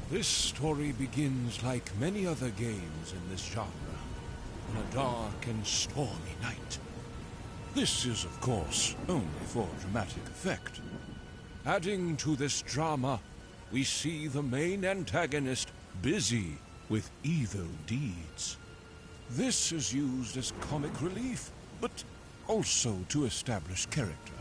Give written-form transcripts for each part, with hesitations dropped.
This story begins like many other games in this genre, on a dark and stormy night. This is, of course, only for dramatic effect. Adding to this drama, we see the main antagonist busy with evil deeds. This is used as comic relief, but also to establish character.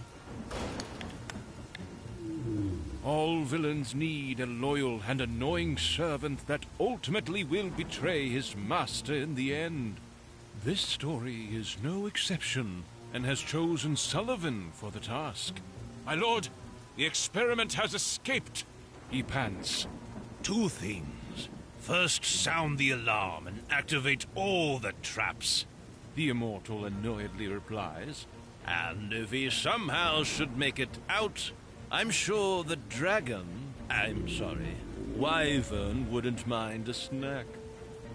All villains need a loyal and annoying servant that ultimately will betray his master in the end. This story is no exception, and has chosen Sullivan for the task. My lord, the experiment has escaped, he pants. Two things. First, sound the alarm and activate all the traps, the Immortal annoyedly replies. And if he somehow should make it out, I'm sure the wyvern wouldn't mind a snack.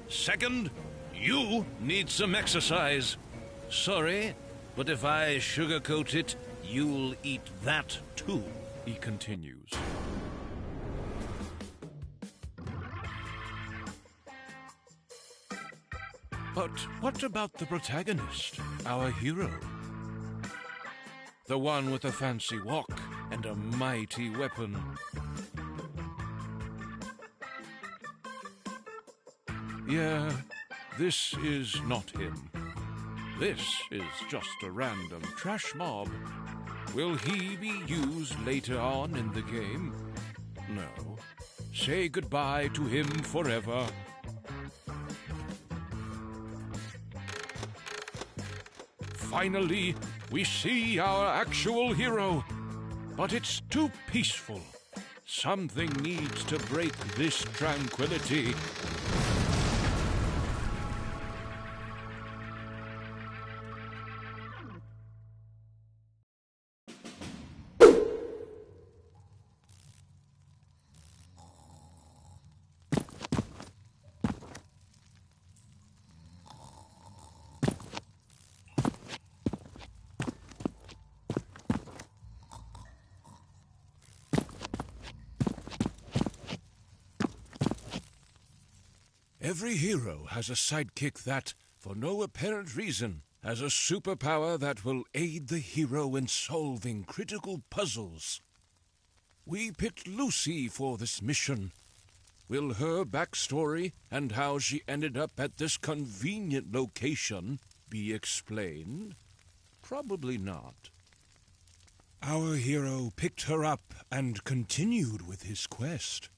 Second, you need some exercise. Sorry, but if I sugarcoat it, you'll eat that too, he continues. But what about the protagonist, our hero? The one with a fancy walk and a mighty weapon. Yeah, this is not him. This is just a random trash mob. Will he be used later on in the game? No. Say goodbye to him forever. Finally, we see our actual hero. But it's too peaceful. Something needs to break this tranquility. Every hero has a sidekick that, for no apparent reason, has a superpower that will aid the hero in solving critical puzzles. We picked Lucy for this mission. Will her backstory and how she ended up at this convenient location be explained? Probably not. Our hero picked her up and continued with his quest.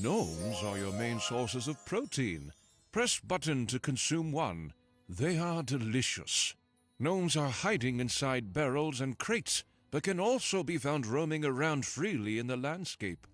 Gnomes are your main sources of protein. Press button to consume one. They are delicious. Gnomes are hiding inside barrels and crates, but can also be found roaming around freely in the landscape.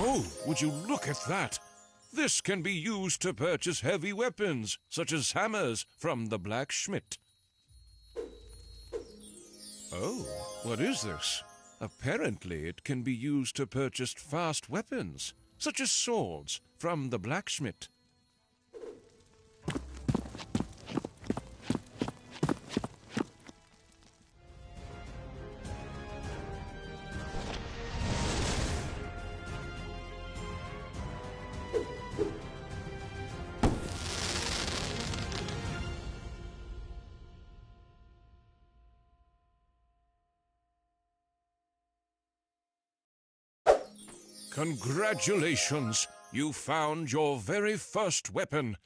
Oh, would you look at that? This can be used to purchase heavy weapons, such as hammers, from the blacksmith. Oh, what is this? Apparently it can be used to purchase fast weapons, such as swords, from the blacksmith. Congratulations! You found your very first weapon.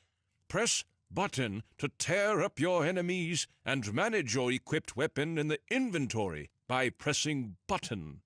Press button to tear up your enemies and manage your equipped weapon in the inventory by pressing button.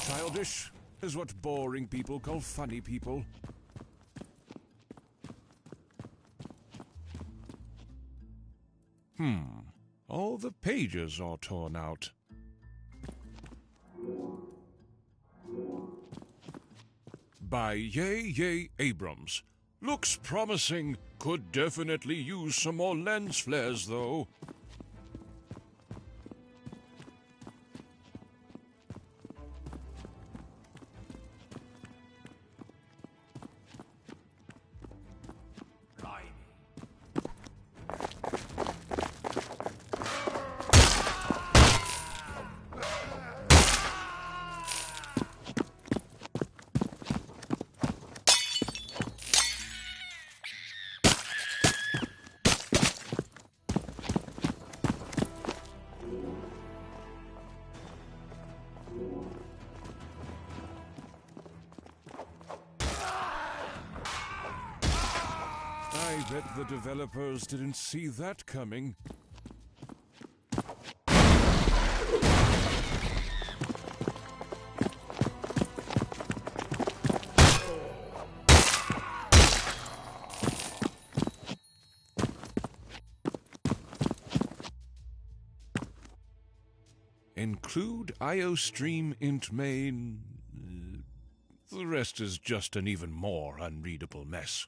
Childish is what boring people call funny people. All the pages are torn out. By Yay Abrams. Looks promising. Could definitely use some more lens flares, though. bet the developers didn't see that coming. Include IOStream int main. The rest is just an even more unreadable mess.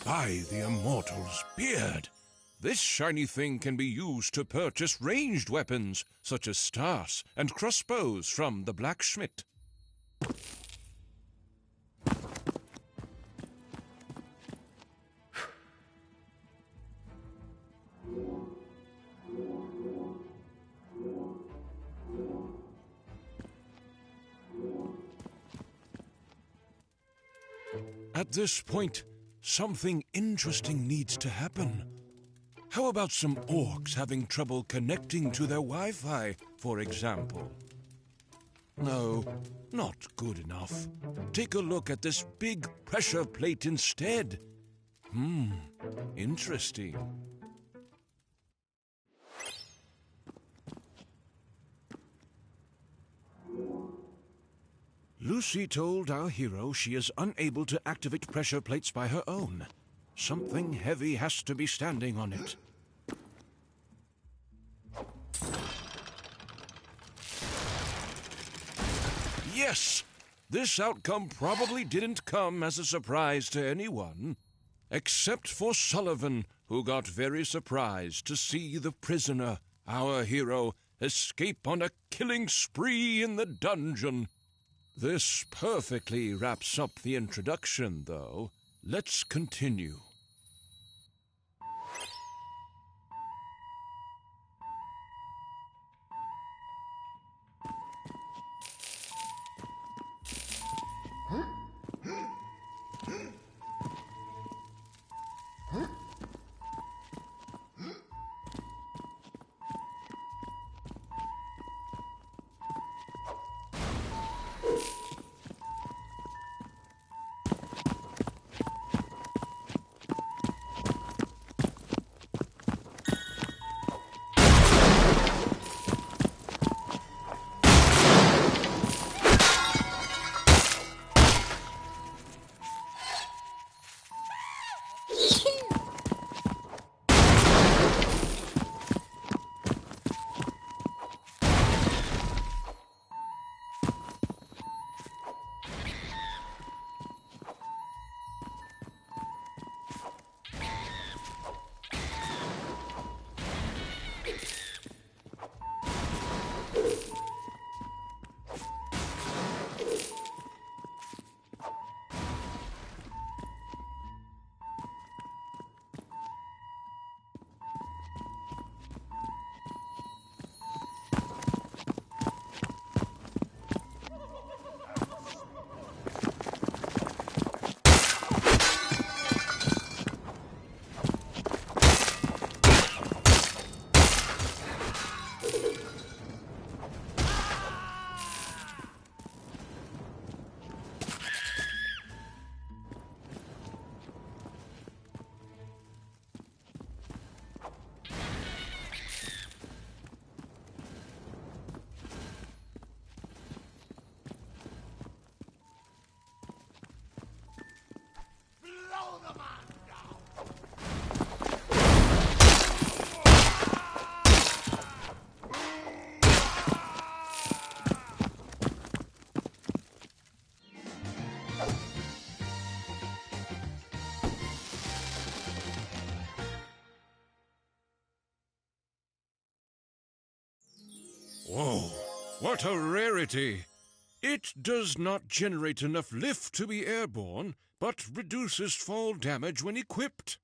By the Immortal's beard! This shiny thing can be used to purchase ranged weapons, such as staffs and crossbows from the blacksmith. At this point, something interesting needs to happen. How about some orcs having trouble connecting to their Wi-Fi, for example? No, not good enough. Take a look at this big pressure plate instead. Interesting. Lucy told our hero she is unable to activate pressure plates by her own. Something heavy has to be standing on it. Yes! This outcome probably didn't come as a surprise to anyone, except for Sullivan, who got very surprised to see the prisoner, our hero, escape on a killing spree in the dungeon. This perfectly wraps up the introduction, though. Let's continue. Whoa, what a rarity! It does not generate enough lift to be airborne, but reduces fall damage when equipped.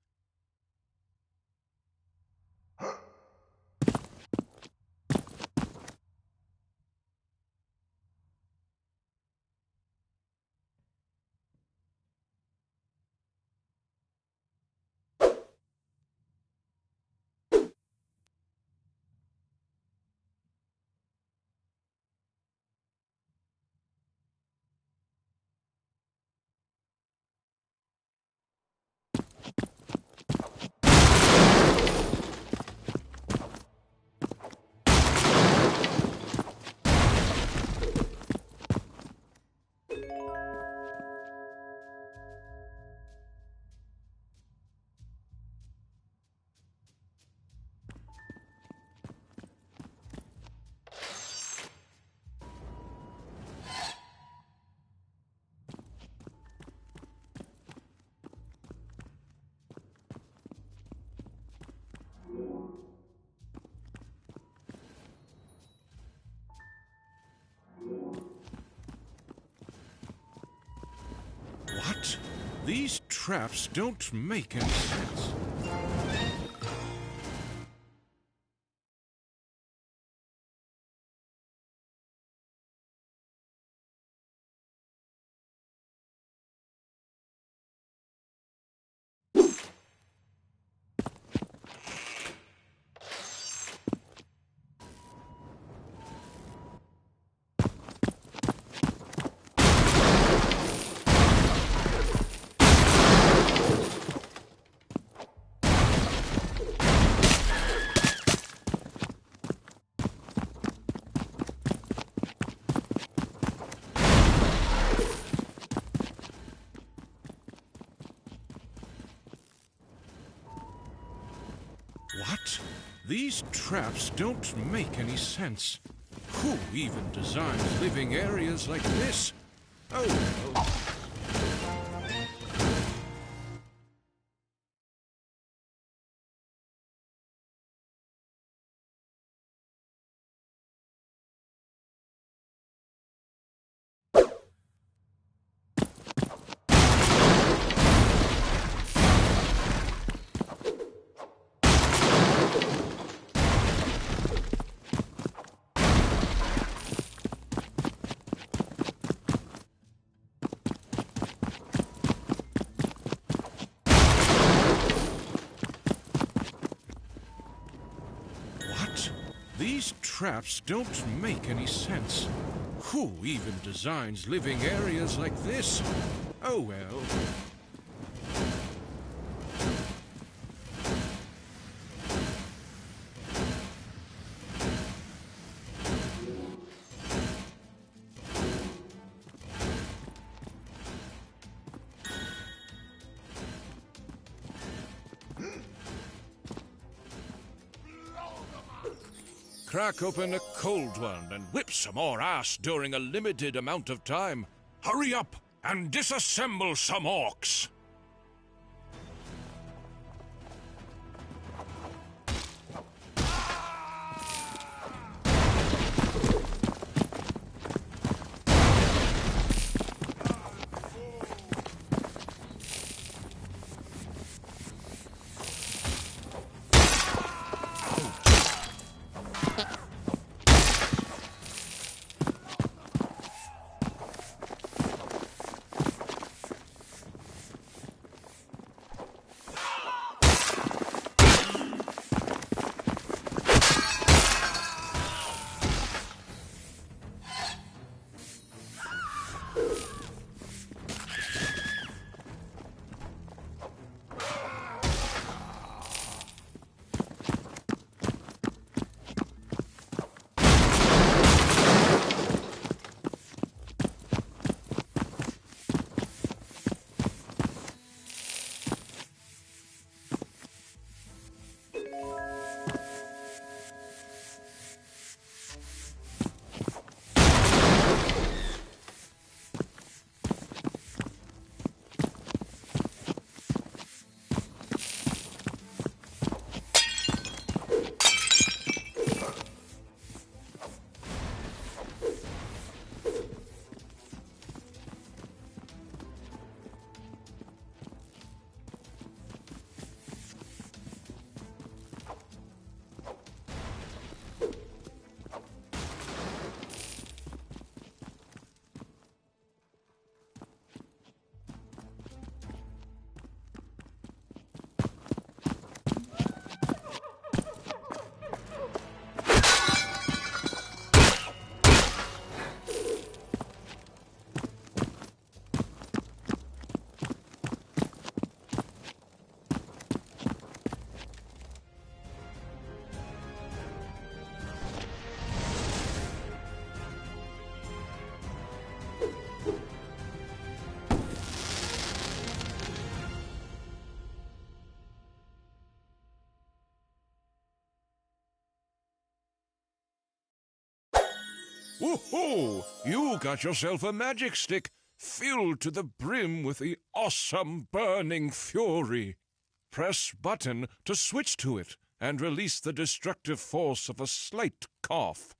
These traps don't make any sense. What? These traps don't make any sense. Who even designs living areas like this? Oh, well. These traps don't make any sense. Who even designs living areas like this? Oh well. Crack open a cold one and whip some more ass during a limited amount of time. Hurry up and disassemble some orcs! Woohoo! You got yourself a magic stick filled to the brim with the awesome burning fury. Press button to switch to it and release the destructive force of a slight cough.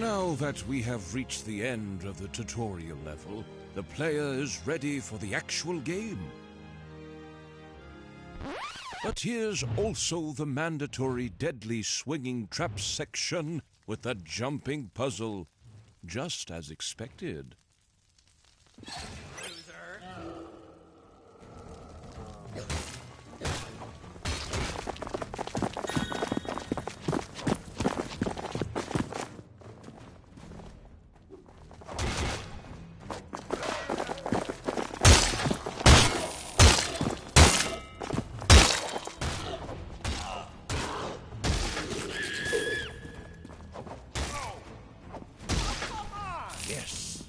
Now that we have reached the end of the tutorial level, the player is ready for the actual game. But here's also the mandatory deadly swinging trap section with the jumping puzzle, just as expected. Yes.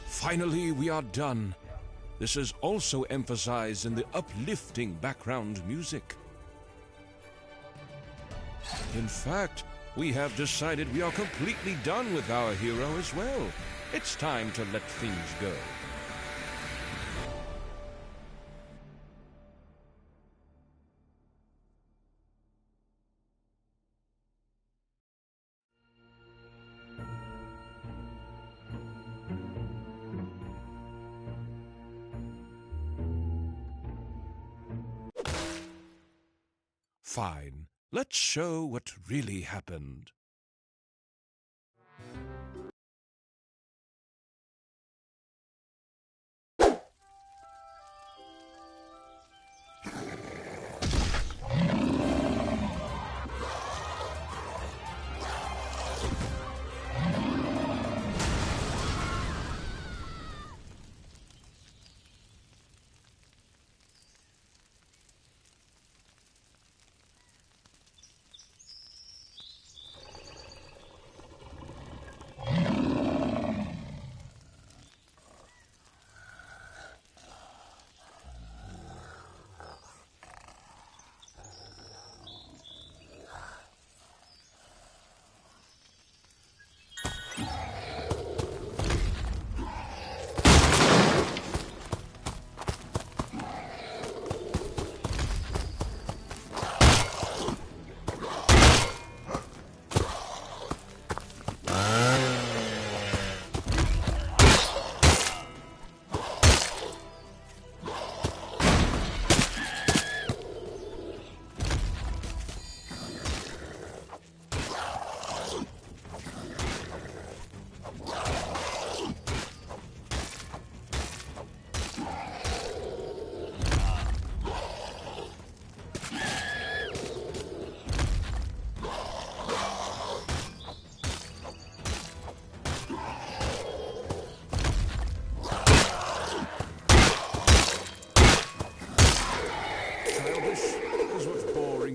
Finally, we are done. This is also emphasized in the uplifting background music. In fact, we have decided we are completely done with our hero as well. It's time to let things go. Fine. Let's show what really happened.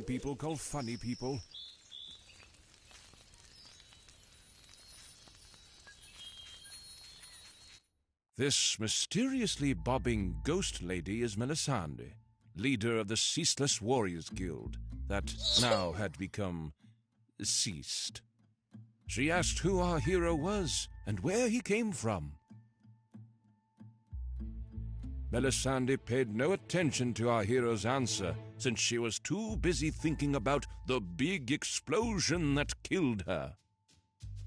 People call funny people. This mysteriously bobbing ghost lady is Melisande, leader of the Ceaseless Warriors Guild, that now had become ceased. She asked who our hero was and where he came from. Melisande paid no attention to our hero's answer, since she was too busy thinking about the big explosion that killed her.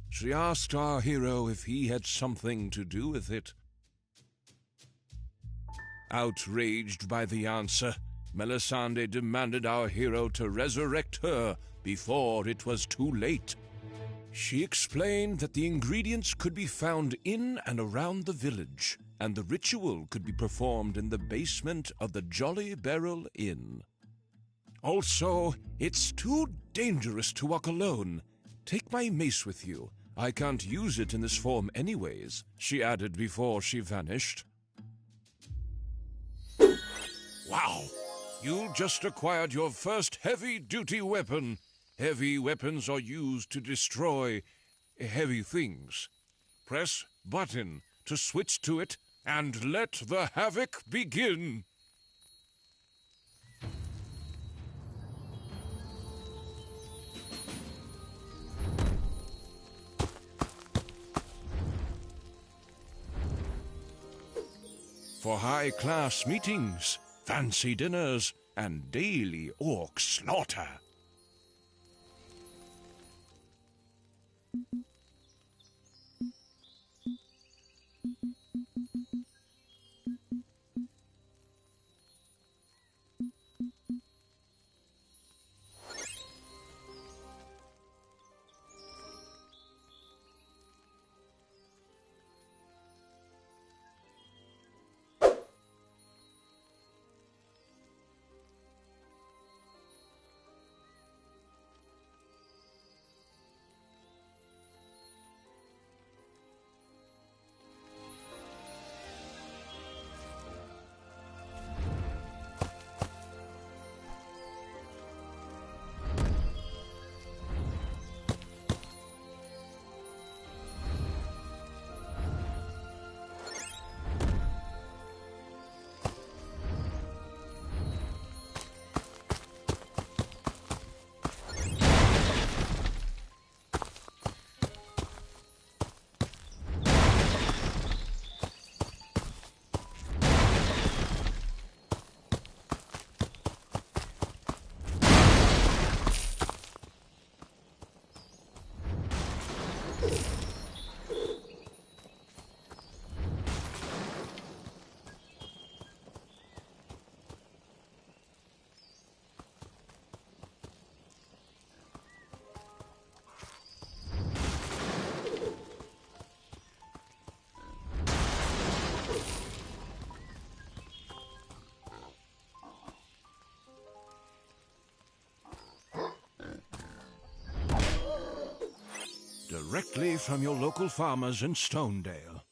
She asked our hero if he had something to do with it. Outraged by the answer, Melisande demanded our hero to resurrect her before it was too late. She explained that the ingredients could be found in and around the village, and the ritual could be performed in the basement of the Jolly Barrel Inn. Also, it's too dangerous to walk alone. Take my mace with you. I can't use it in this form anyways, she added before she vanished. Wow! You just acquired your first heavy-duty weapon. Heavy weapons are used to destroy heavy things. Press button to switch to it and let the havoc begin. For high-class meetings, fancy dinners, and daily orc slaughter. Directly from your local farmers in Stonedale.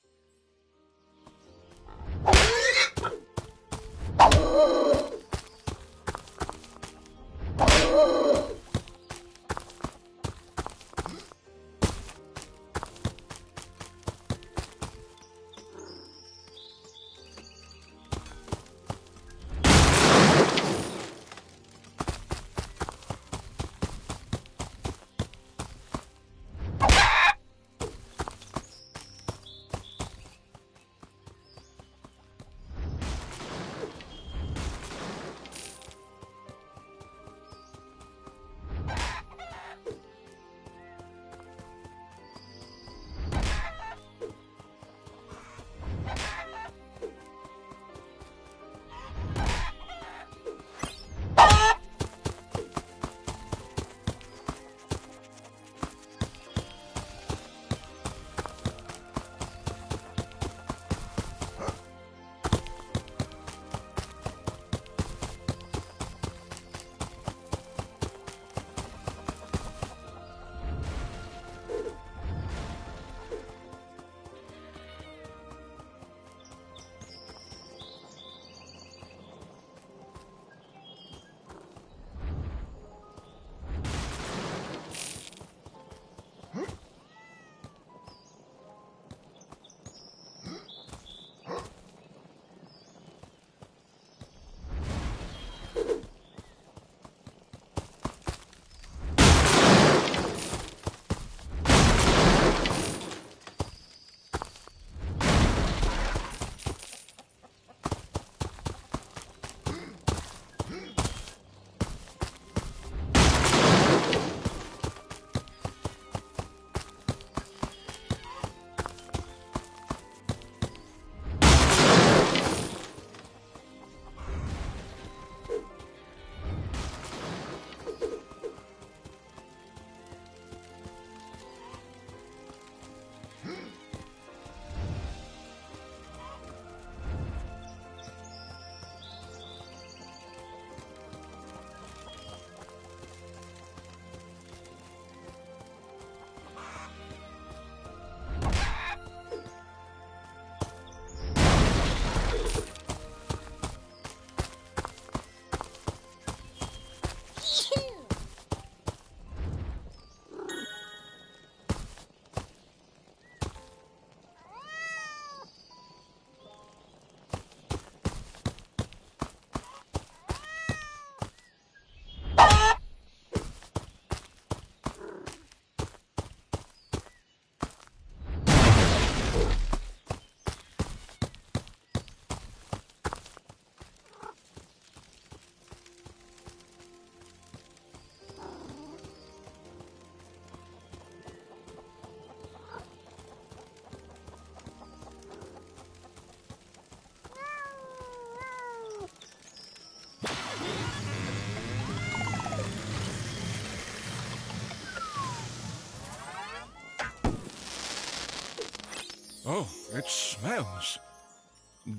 Oh, it smells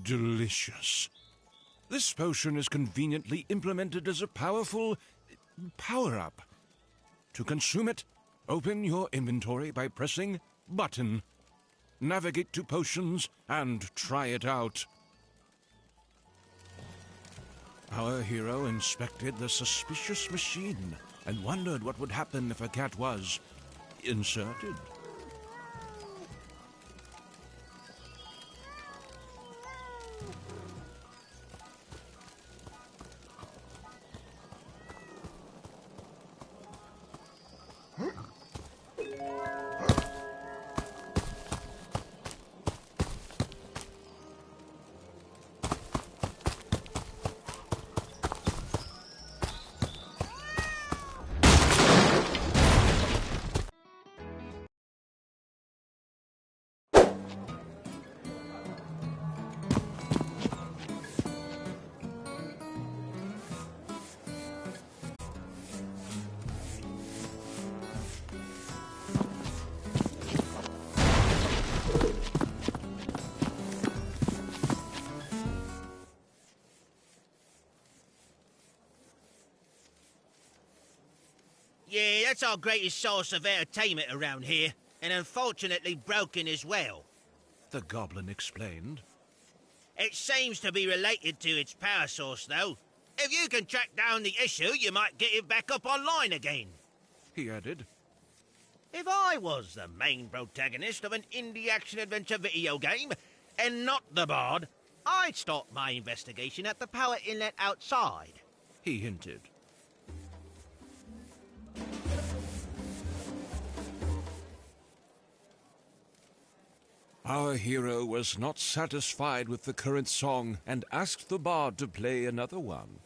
delicious. This potion is conveniently implemented as a powerful power-up. To consume it, open your inventory by pressing button. Navigate to potions and try it out. Our hero inspected the suspicious machine and wondered what would happen if a cat was inserted. Yeah, that's our greatest source of entertainment around here, and unfortunately broken as well. The goblin explained. It seems to be related to its power source, though. If you can track down the issue, you might get it back up online again. He added. If I was the main protagonist of an indie action-adventure video game, and not the bard, I'd start my investigation at the power inlet outside. He hinted. Our hero was not satisfied with the current song and asked the bard to play another one.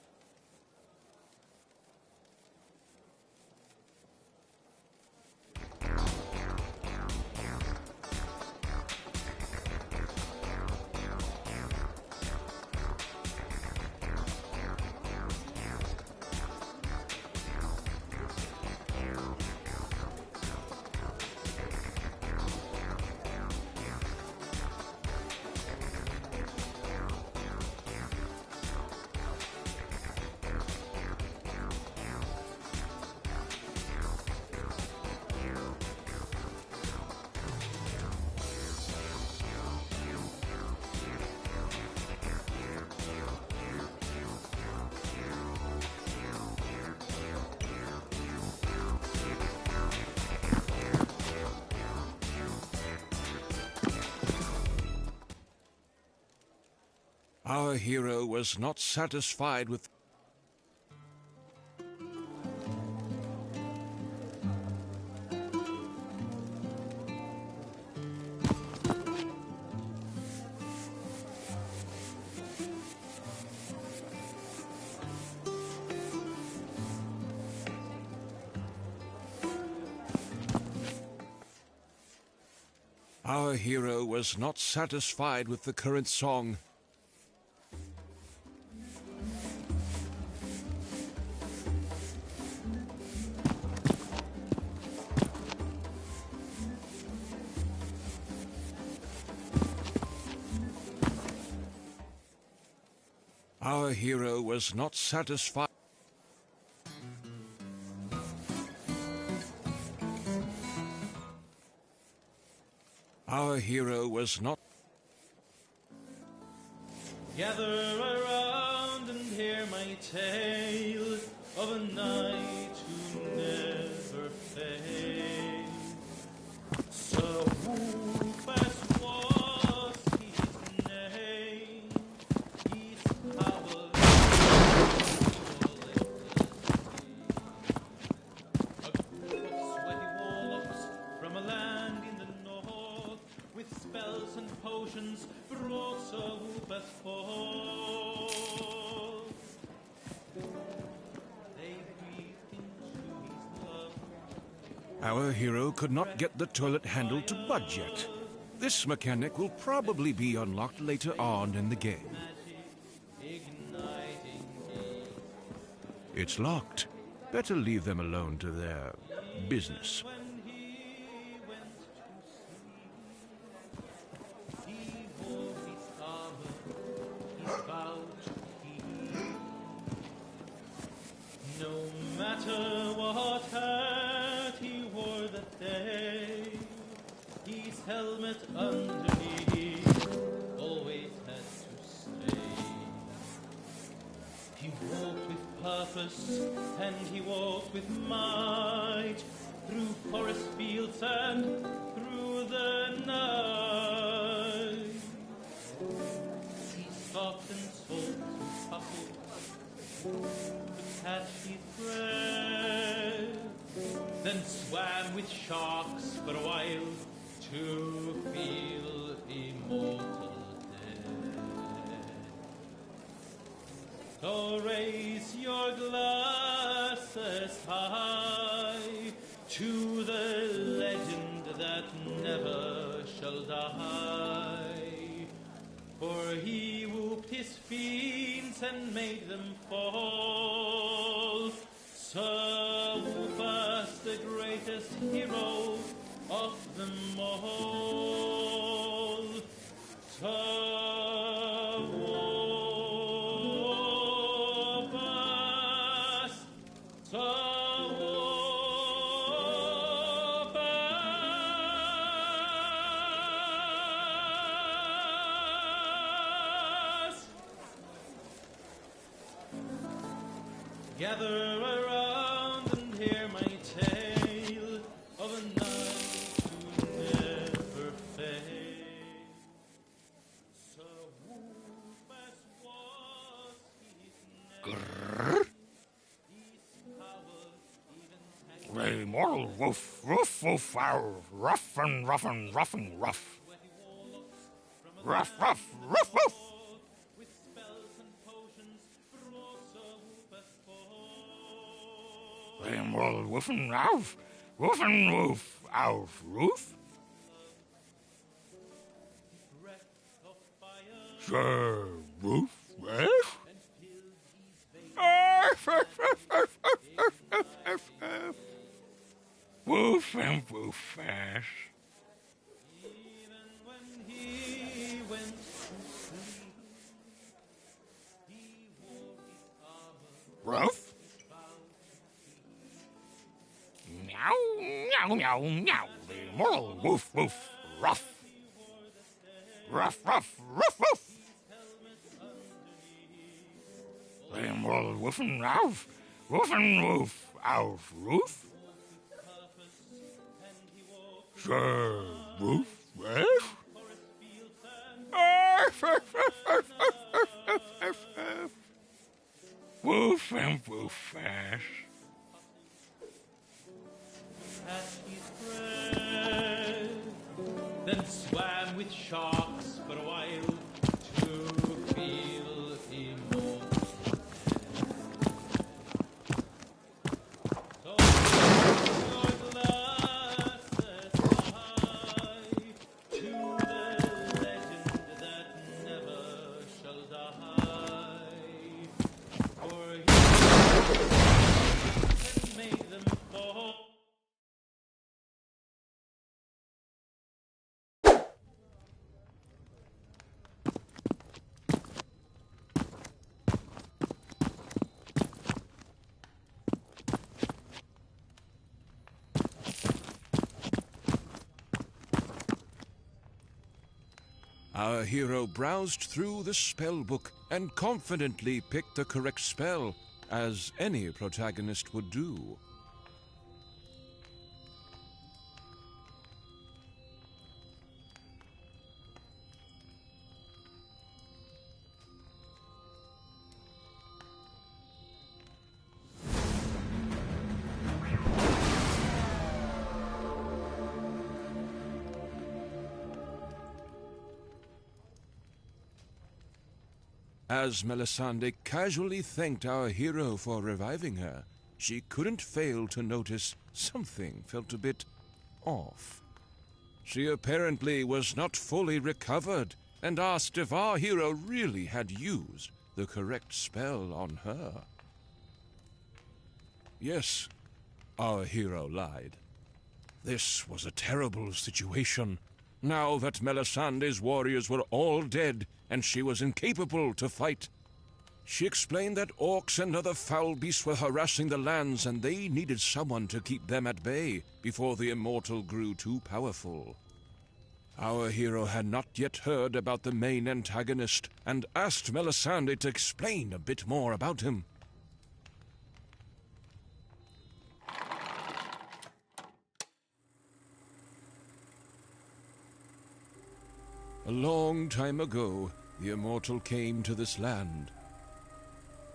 Our hero was not satisfied with... Our hero was not satisfied with the current song. Our hero was not satisfied. Our hero was not... Gather around and hear my tale of a knight who never failed. Sir Whoopass was his name. His power a group of sweaty warlocks from a land in the north, with spells and potions brought Sir Whoopass forth. They breathed into his love. Our hero could not get the toilet handle to budge yet. This mechanic will probably be unlocked later on in the game. Igniting me. It's locked. Better leave them alone to their business. When he went to sleep, No matter what hat he wore that day, his helmet underneath always had to stay. He walked with purpose and he walked with might through forest fields and through the night. He stopped and sought through puffles to catch his breath, then swam with sharks for a while to feel immortal death. So raise your glasses high to the legend that never shall die. For he whooped his fiends and made them fall. Sir Whoopass, the greatest hero of them all. Sir Whoopass, Sir gather around and hear my tale of a night to never fade. Sir Whoopass was his name. His power even The immortal woof, woof, woof, ow, rough and rough and rough and rough. Rough, rough, rough, rough. with spells and potions brought Sir Whoopass forth. The immortal woof and ow, woof and woof, ow, roof. Breath of fire Sir, roof, eh? and filled his veins. Woof and woof fast. Even when he went to sleep, he wore his armor Rough? Meow, meow, meow, meow. The immortal woof, woof, rough. Rough, rough, rough, rough. The immortal woof and ow, woof and woof, ow, roof. Sir, roof, eh? Woof and woof fast. at his breath, then swam with sharks for a while to feel immortal. So raise your glasses high to the legend that never shall die. For he made them fall. Our hero browsed through the spell book and confidently picked the correct spell, as any protagonist would do. As Melisande casually thanked our hero for reviving her, she couldn't fail to notice something felt a bit off. She apparently was not fully recovered and asked if our hero really had used the correct spell on her. Yes, our hero lied. This was a terrible situation. Now that Melisande's warriors were all dead and she was incapable to fight, She explained that orcs and other foul beasts were harassing the lands and they needed someone to keep them at bay before the Immortal grew too powerful. Our hero had not yet heard about the main antagonist and asked Melisande to explain a bit more about him. A long time ago, the Immortal came to this land.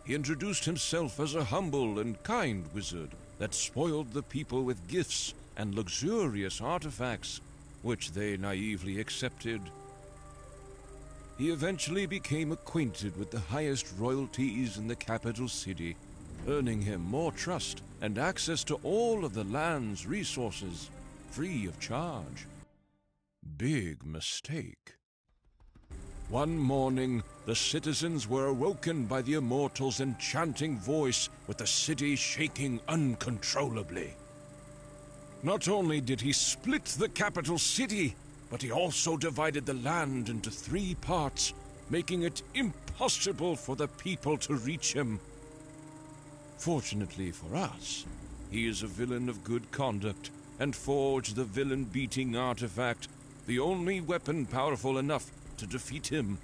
He introduced himself as a humble and kind wizard that spoiled the people with gifts and luxurious artifacts, which they naively accepted. He eventually became acquainted with the highest royalties in the capital city, earning him more trust and access to all of the land's resources, free of charge. Big mistake. One morning, the citizens were awoken by the Immortal's enchanting voice, with the city shaking uncontrollably. Not only did he split the capital city, but he also divided the land into 3 parts, making it impossible for the people to reach him. Fortunately for us, he is a villain of good conduct, and forged the villain-beating artifact, the only weapon powerful enough to defeat him.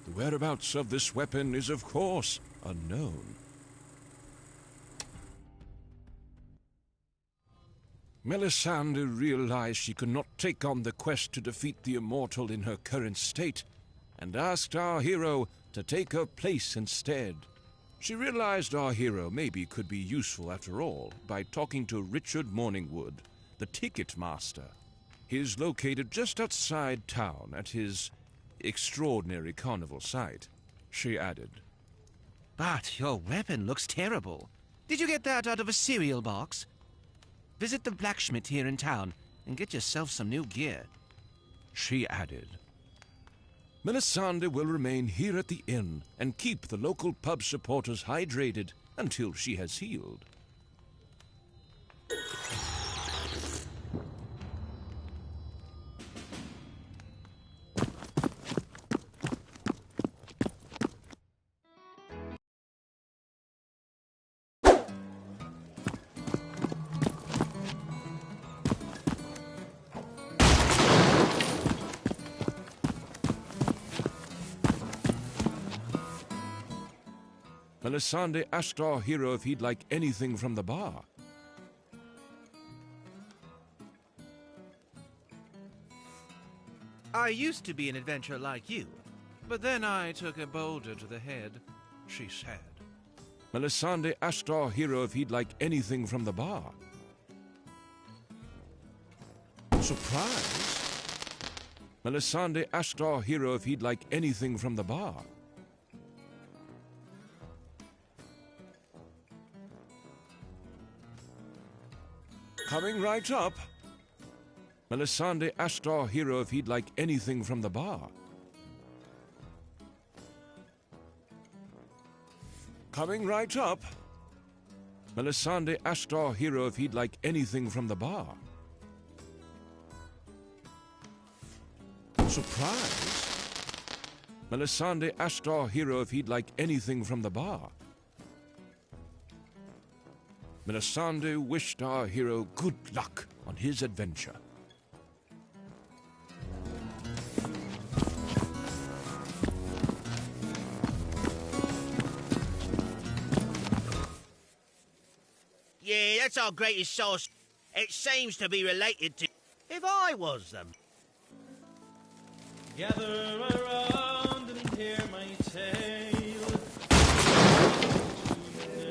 The whereabouts of this weapon is, of course, unknown. Melisande realized she could not take on the quest to defeat the Immortal in her current state, and asked our hero to take her place instead. She realized our hero maybe could be useful after all by talking to Richard Morningwood, the ticket master. He is located just outside town at his extraordinary carnival site, she added. But your weapon looks terrible. Did you get that out of a cereal box? Visit the blacksmith here in town and get yourself some new gear, she added. Melisande will remain here at the inn and keep the local pub supporters hydrated until she has healed. Melisande asked our hero if he'd like anything from the bar. I used to be an adventurer like you, but then I took a boulder to the head, she said. Melisande asked our hero if he'd like anything from the bar. Surprise! Melisande asked our hero if he'd like anything from the bar. Coming right up. Melisande asked our hero if he'd like anything from the bar. Coming right up. Melisande asked our hero if he'd like anything from the bar. Surprise! Melisande asked our hero if he'd like anything from the bar. Melisande wished our hero good luck on his adventure. Yeah, that's our greatest source. It seems to be related to... If I was them. Gather around and hear my tale.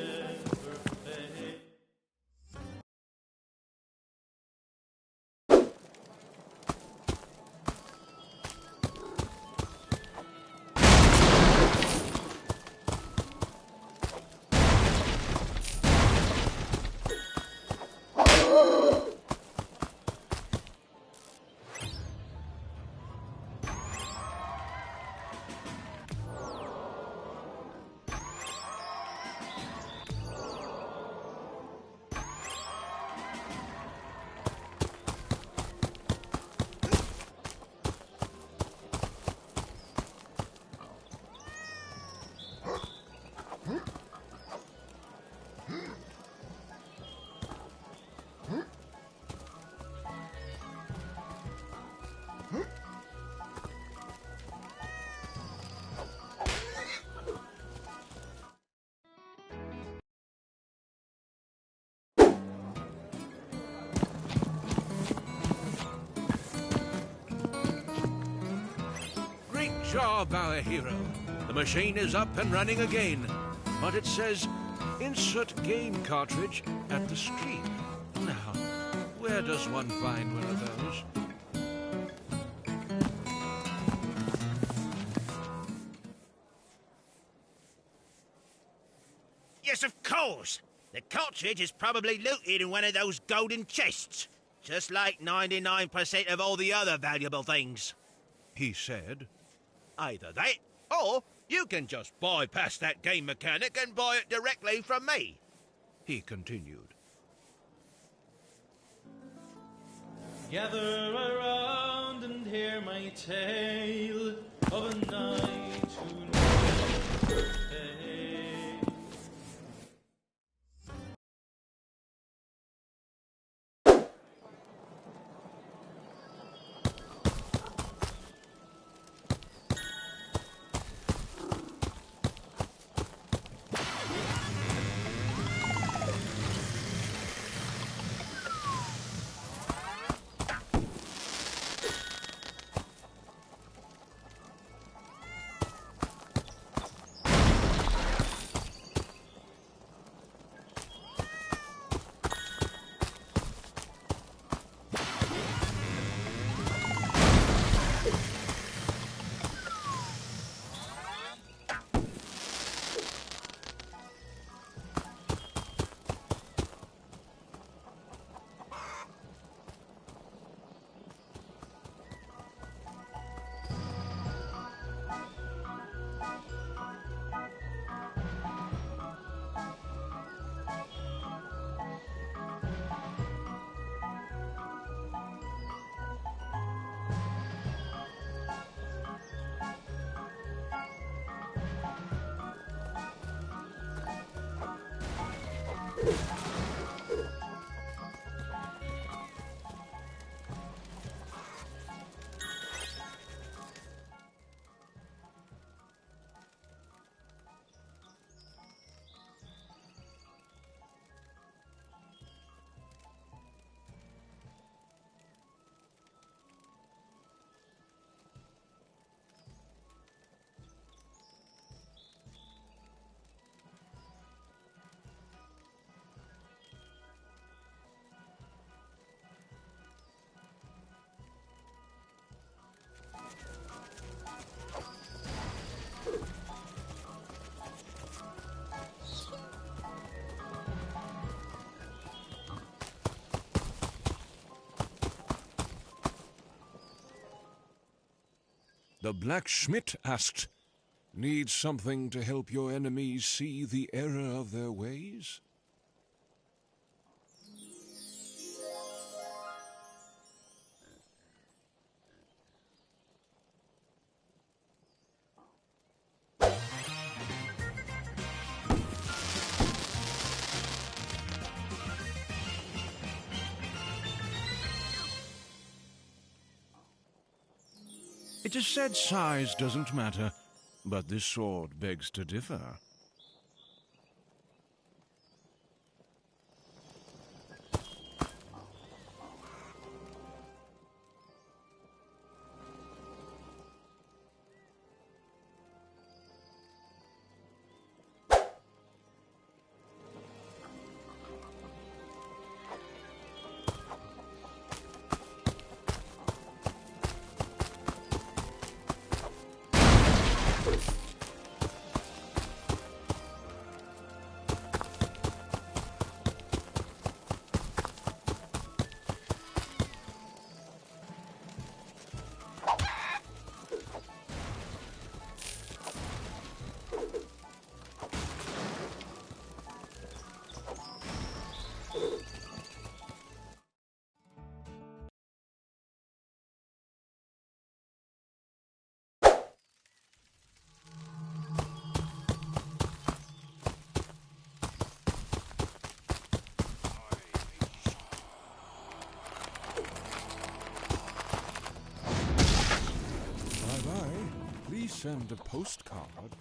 Never fail. Great job, our hero. The machine is up and running again. But it says, insert game cartridge at the stream. Now, where does one find one of those? Yes, of course. The cartridge is probably looted in one of those golden chests. Just like 99% of all the other valuable things. He said. Either that, or you can just bypass that game mechanic and buy it directly from me. He continued. Gather around and hear my tale of a night who never failed. The blacksmith asked, "Need something to help your enemies see the error of their ways?" It is said size doesn't matter, but this sword begs to differ. send a postcard.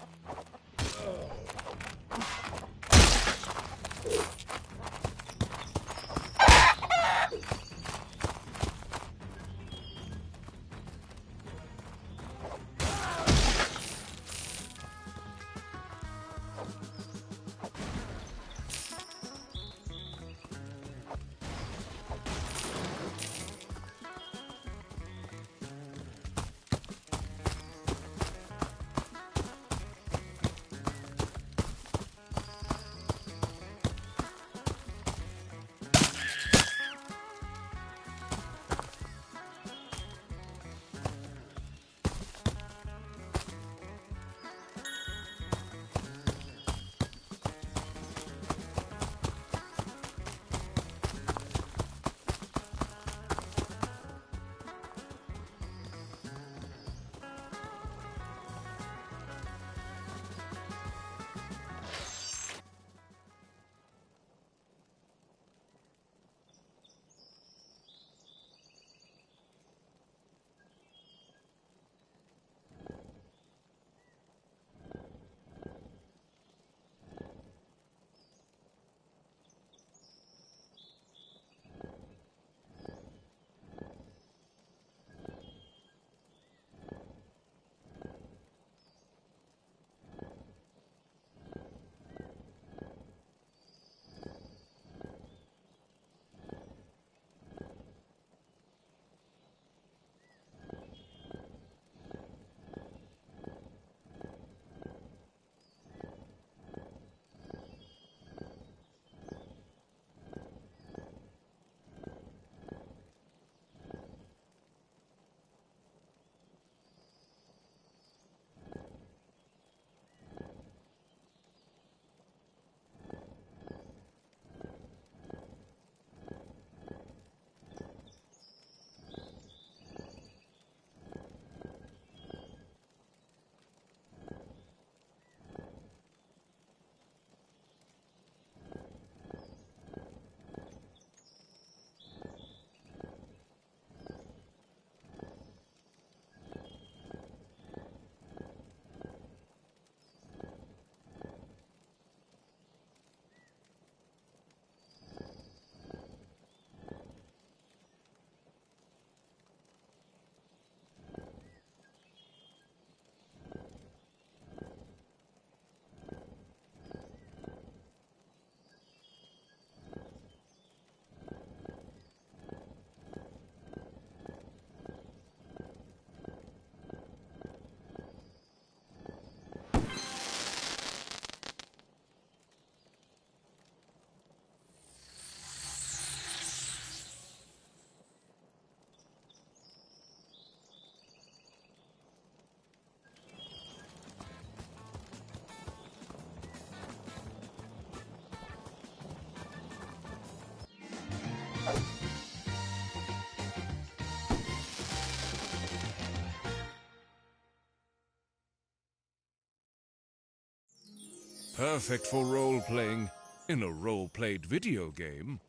Perfect for role-playing in a role-played video game.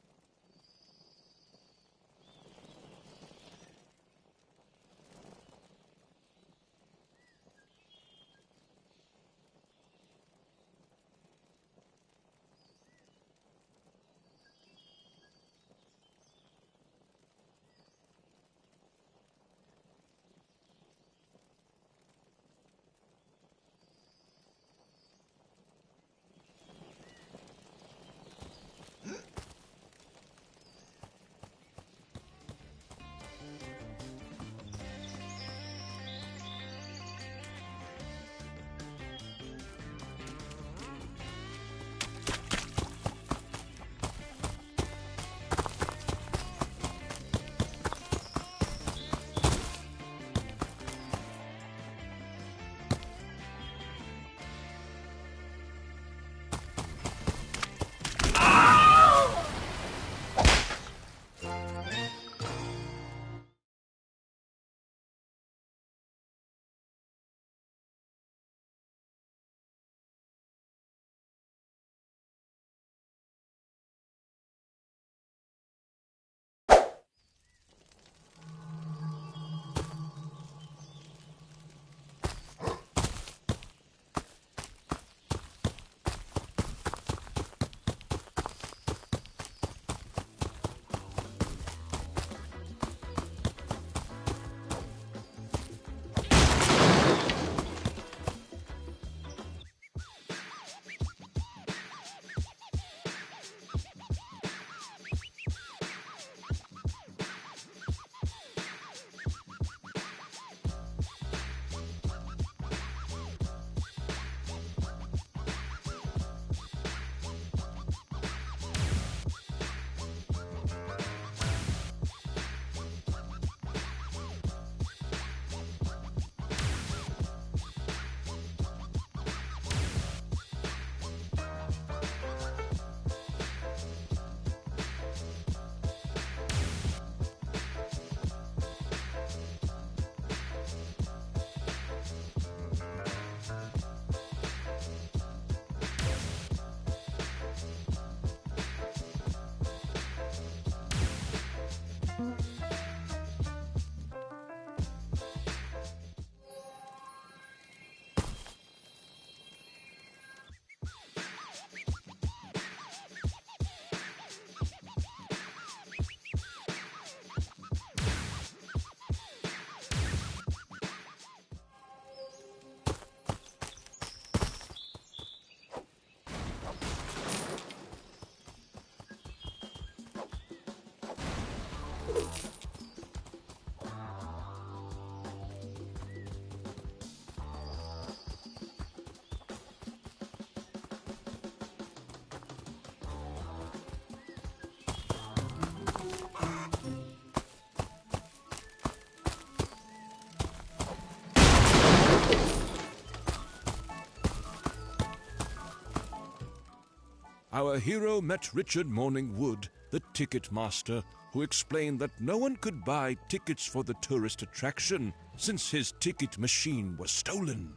our hero met Richard Morningwood, the ticket master, who explained that no one could buy tickets for the tourist attraction since his ticket machine was stolen.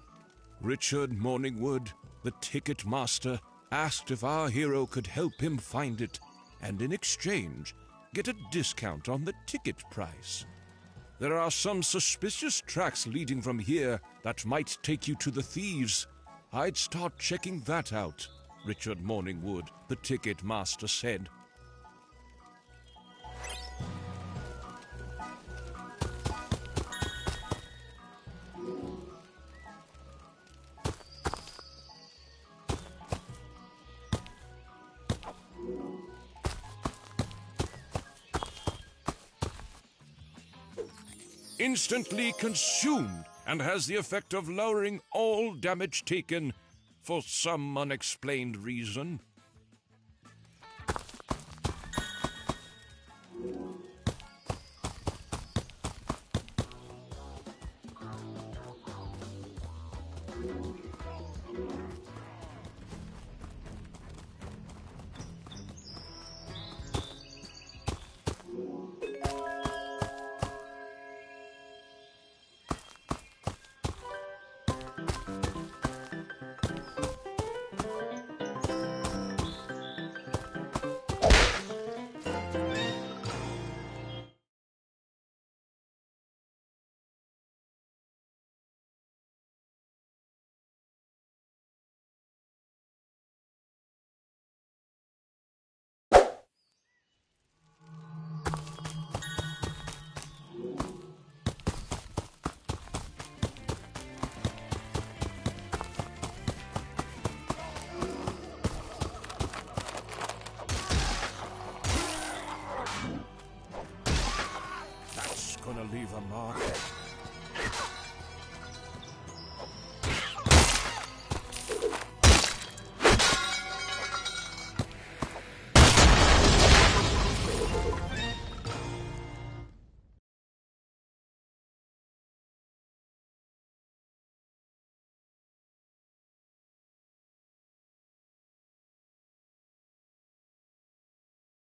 Richard Morningwood, the ticket master, asked if our hero could help him find it, and in exchange, get a discount on the ticket price. There are some suspicious tracks leading from here that might take you to the thieves. I'd start checking that out, Richard Morningwood, the ticket master, said. Instantly consumed and has the effect of lowering all damage taken for some unexplained reason. Gonna leave a mark.